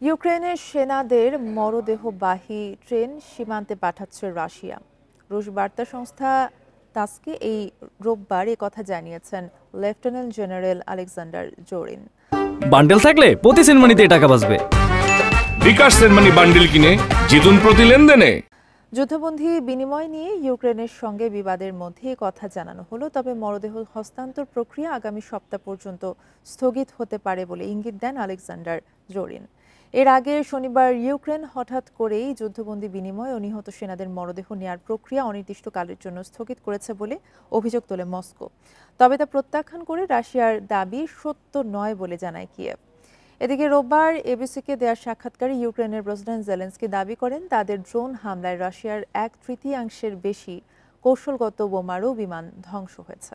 ইউক্রেনের সেনাদের মরদেহবাহী ট্রেন সীমান্তে পাঠাচ্ছে রাশিয়া। রুশ বার্তা সংস্থা তাসকে এই রোববার কথা জানিয়েছেন লেফটেন্যান্ট জেনারেল আলেকজান্ডার জোরিন। বান্ডেল থাকলে প্রতি সেনমানিতে টাকা বাঁচবে। বিকাশ সেনমানি বান্ডেল কিনে জিতুন প্রতি লেনদেনে। যুদ্ধবন্দী বিনিময় নিয়ে ইউক্রেনের সঙ্গে বিবাদের মধ্যে কথা জানানো হলো, তবে মরদেহ হস্তান্তর প্রক্রিয়া আগামী সপ্তাহ পর্যন্ত স্থগিত হতে পারে বলে ইঙ্গিত দেন আলেকজান্ডার জোরিন। এর আগে শনিবার ইউক্রেন হঠাৎ করেই যুদ্ধবন্দী বিনিময় ও নিহত সেনাদের মরদেহ নেয়ার প্রক্রিয়া অনির্দিষ্টকালের জন্য স্থগিত করেছে বলে অভিযোগ তোলে মস্কো। তবে তা প্রত্যাখ্যান করে রাশিয়ার দাবি সত্য নয় বলে জানায় কিয়েভ। এদিকে রোববার এবিসিকে দেওয়া সাক্ষাৎকারে ইউক্রেনের প্রেসিডেন্ট জেলেনস্কি দাবি করেন তাদের ড্রোন হামলায় রাশিয়ার 1/3 বেশি কৌশলগত বোমারু বিমান ধ্বংস হয়েছে।